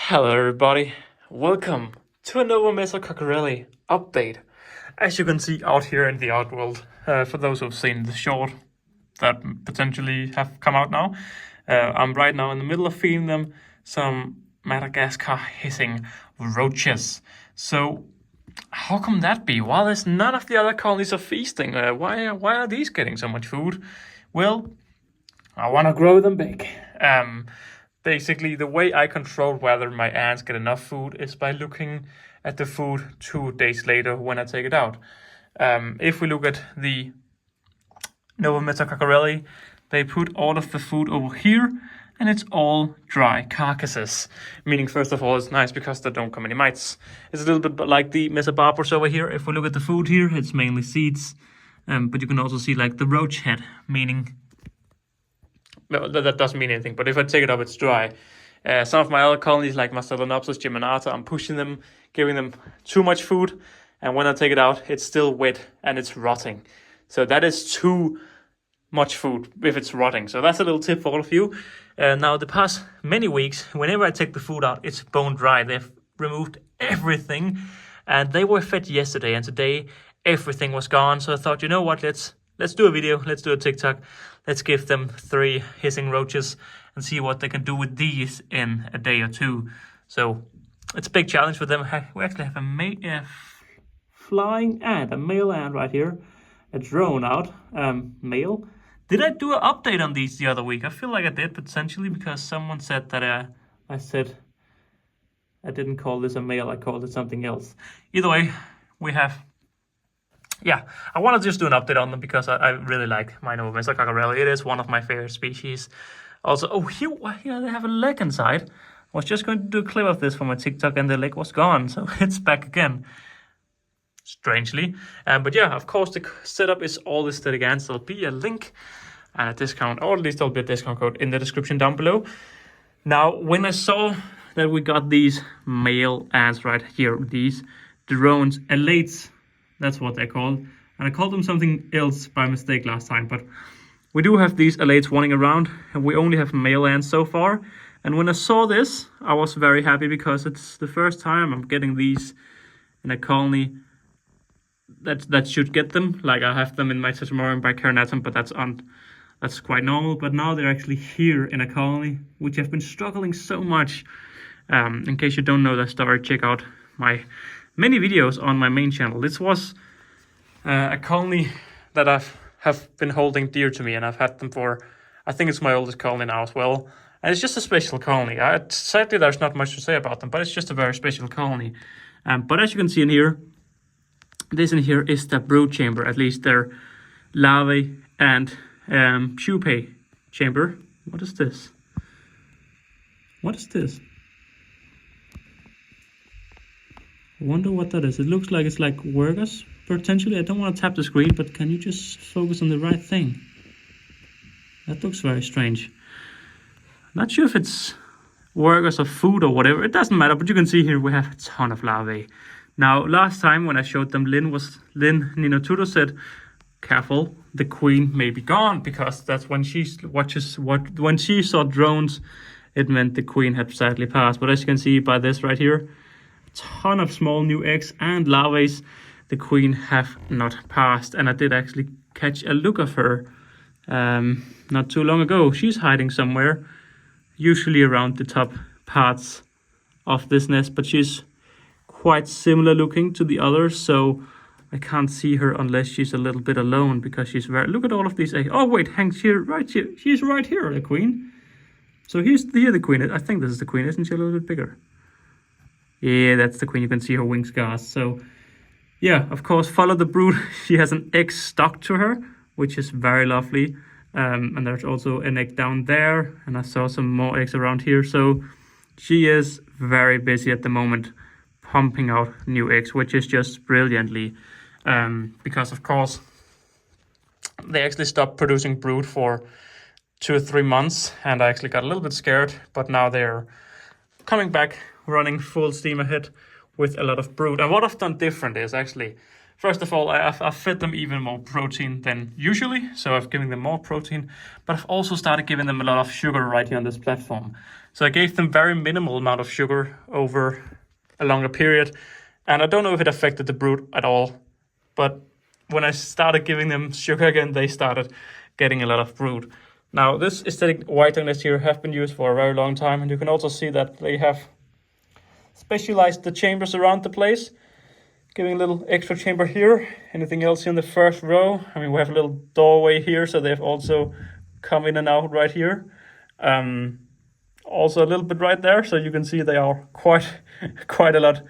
Hello everybody, welcome to a Novomessor cockerlli update. As you can see out here in the outworld, for those who've seen the short that potentially have come out now, I'm right now in the middle of feeding them some Madagascar hissing roaches. So how come that be? Well, there's none of the other colonies are feasting. Why are these getting so much food? Well, I want to grow them big. Basically, the way I control whether my ants get enough food is by looking at the food 2 days later when I take it out. If we look at the Novomessor cockerlli, they put all of the food over here, and it's all dry carcasses. Meaning, first of all, it's nice because there don't come any mites. It's a little bit like the Mesobarbers over here. If we look at the food here, it's mainly seeds. But you can also see like the roach head, meaning... No, that doesn't mean anything, but if I take it up, it's dry. Some of my other colonies, like my Solenopsis geminata, I'm pushing them, giving them too much food, and when I take it out, it's still wet and it's rotting. So that is too much food if it's rotting. So that's a little tip for all of you. Now, the past many weeks, whenever I take the food out, it's bone dry. They've removed everything, and they were fed yesterday, and today everything was gone. So I thought, you know what, let's do a video, let's do a TikTok. Let's give them 3 hissing roaches and see what they can do with these in a day or 2. So it's a big challenge for them. We actually have a flying ant, a male ant right here, a drone out, male. Did I do an update on these the other week? I feel like I did potentially because someone said that I said I didn't call this a male, I called it something else. Either way, we have... Yeah, I want to just do an update on them because I really like my Novomessor cockerlli. It is one of my favorite species. Also, oh, here they have a leg inside. I was just going to do a clip of this for my TikTok and the leg was gone, so it's back again. Strangely. But yeah, of course, the setup is all Aesthetic ants. There'll be a link and a discount, or at least there'll be a discount code in the description down below. Now, when I saw that we got these male ants right here, these drones, elates, that's what they're called. And I called them something else by mistake last time. But we do have these elates running around. And we only have male ants so far. And when I saw this, I was very happy because it's the first time I'm getting these in a colony that should get them. Like I have them in my Tetromorium bicarinatum, but that's quite normal. But now they're actually here in a colony, which have been struggling so much. In case you don't know that story, check out my many videos on my main channel. This was a colony that have been holding dear to me, and I've had them for, I think it's my oldest colony now as well. And it's just a special colony. Sadly, there's not much to say about them, but it's just a very special colony. But as you can see in here, this in here is the brood chamber, at least their larvae and pupae chamber. What is this? What is this? I wonder what that is. It looks like it's like workers, potentially. I don't want to tap the screen, but can you just focus on the right thing? That looks very strange. Not sure if it's workers or food or whatever. It doesn't matter, but you can see here we have a ton of larvae. Now, last time when I showed them, Lynn Ninotudo said, careful, the queen may be gone, because that's when she when she saw drones, it meant the queen had sadly passed. But as you can see by this right here, ton of small new eggs and larvae. The queen have not passed, and I did actually catch a look of her not too long ago. She's hiding somewhere, usually around the top parts of this nest, but she's quite similar looking to the others, so I can't see her unless she's a little bit alone, because she's very... Look at all of these eggs. Oh wait, hangs here, right here. She's right here, the queen. So here the queen. I think this is the queen. Isn't she a little bit bigger? Yeah, that's the queen. You can see her wing scars. So, yeah, of course, follow the brood. She has an egg stuck to her, which is very lovely. And there's also an egg down there. And I saw some more eggs around here. So she is very busy at the moment, pumping out new eggs, which is just brilliantly. Because, of course, they actually stopped producing brood for 2 or 3 months. And I actually got a little bit scared. But now they're coming back, running full steam ahead with a lot of brood. And what I've done different is actually First of all, I've fed them even more protein than usually, so I've given them more protein, but I've also started giving them a lot of sugar right here on this platform. So I gave them very minimal amount of sugar over a longer period, and I don't know if it affected the brood at all, but when I started giving them sugar again, they started getting a lot of brood. Now, this aesthetic white nest here have been used for a very long time, and you can also see that they have specialized the chambers around the place, giving a little extra chamber here. Anything else in the first row? I mean, we have a little doorway here, so they've also come in and out right here. Also a little bit right there, so you can see they are quite a lot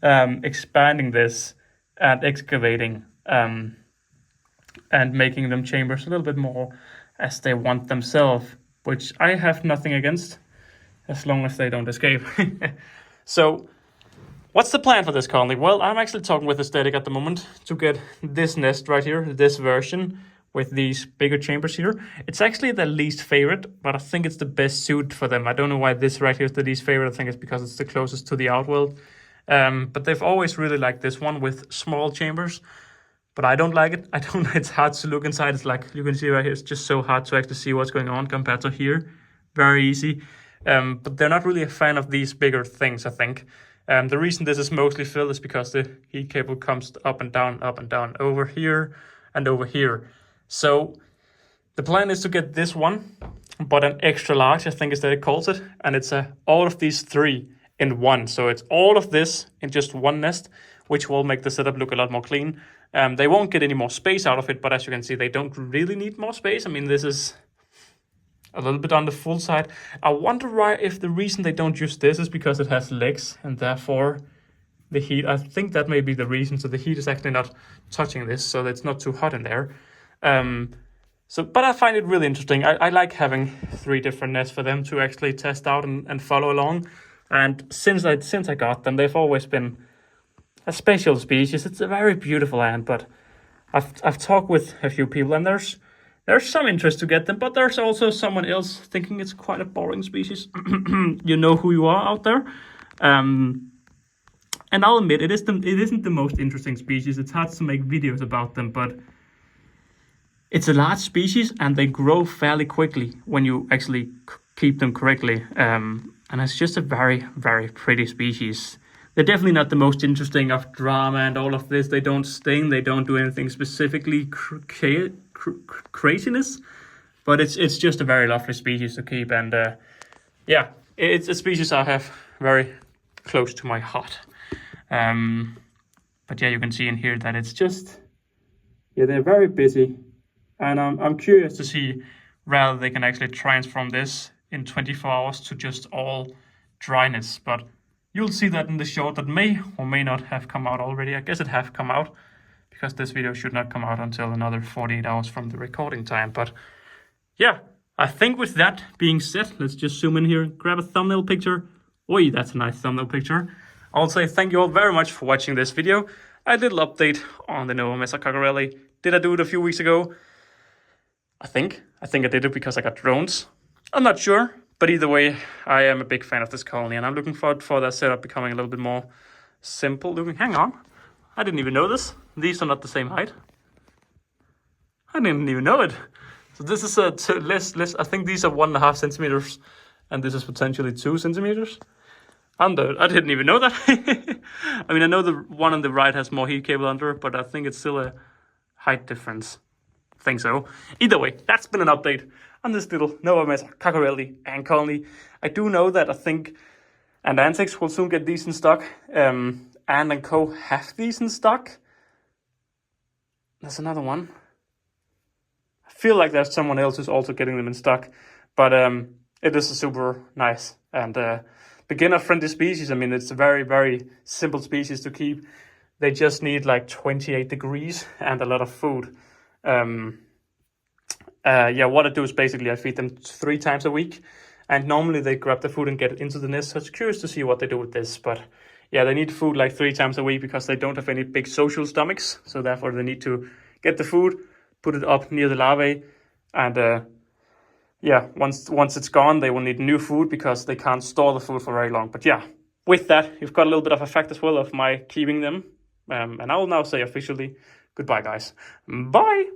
expanding this and excavating and making them chambers a little bit more as they want themselves, which I have nothing against as long as they don't escape. So what's the plan for this colony? Well, I'm actually talking with Esthetic at the moment to get this nest right here, this version with these bigger chambers here. It's actually the least favorite, but I think it's the best suit for them. I don't know why this right here is the least favorite. I think it's because it's the closest to the outworld. But they've always really liked this one with small chambers, but I don't like it. It's hard to look inside. It's like, you can see right here, it's just so hard to actually see what's going on compared to here. Very easy. But they're not really a fan of these bigger things, I think. The reason this is mostly filled is because the heat cable comes up and down, over here and over here. So the plan is to get this one, but an extra large, I think is that it calls it. And it's all of these three in one. So it's all of this in just one nest, which will make the setup look a lot more clean. They won't get any more space out of it, but as you can see, they don't really need more space. I mean, this is a little bit on the full side. I wonder why, if the reason they don't use this is because it has legs and therefore the heat, I think that may be the reason. So the heat is actually not touching this, so it's not too hot in there. But I find it really interesting. I like having three different nests for them to actually test out and follow along. And since I got them, they've always been a special species. It's a very beautiful ant, but I've talked with a few people, and there's some interest to get them, but there's also someone else thinking it's quite a boring species. You know who you are out there. And I'll admit, it isn't the most interesting species. It's hard to make videos about them, but it's a large species and they grow fairly quickly when you actually keep them correctly. And it's just a very, very pretty species. They're definitely not the most interesting of drama and all of this. They don't sting. They don't do anything specifically craziness. But it's just a very lovely species to keep. And yeah, it's a species I have very close to my heart. But yeah, you can see in here that it's just, yeah, they're very busy. And I'm curious to see whether they can actually transform this in 24 hours to just all dryness. But you'll see that in the short that may or may not have come out already. I guess it have come out because this video should not come out until another 48 hours from the recording time. But yeah, I think with that being said, let's just zoom in here, grab a thumbnail picture. Oi, that's a nice thumbnail picture. I'll say thank you all very much for watching this video. A little update on the Novomessor cockerlli. Did I do it a few weeks ago? I think I did it because I got drones. I'm not sure, but either way, I am a big fan of this colony, and I'm looking forward for that setup becoming a little bit more simple looking. Hang on, I didn't even know this. These are not the same height. I didn't even know it. So this is less. I think these are 1.5 centimeters, and this is potentially 2 centimeters. I didn't even know that. I mean, I know the one on the right has more heat cable under it, but I think it's still a height difference. I think so. Either way, that's been an update on this little Novomessor cockerlli ant colony. I do know that I think Antics will soon get these in stock. Antandco have these in stock. There's another one. I feel like there's someone else who's also getting them in stock, but it is a super nice and beginner-friendly species. I mean, it's a very, very simple species to keep. They just need like 28 degrees and a lot of food. Yeah, what I do is basically I feed them 3 times a week, and normally they grab the food and get into the nest. So it's curious to see what they do with this, but yeah, they need food like 3 times a week because they don't have any big social stomachs. So therefore they need to get the food, put it up near the larvae, and yeah, once it's gone, they will need new food because they can't store the food for very long. But yeah, with that, you've got a little bit of a fact as well of my keeping them And I will now say officially goodbye, guys. Bye!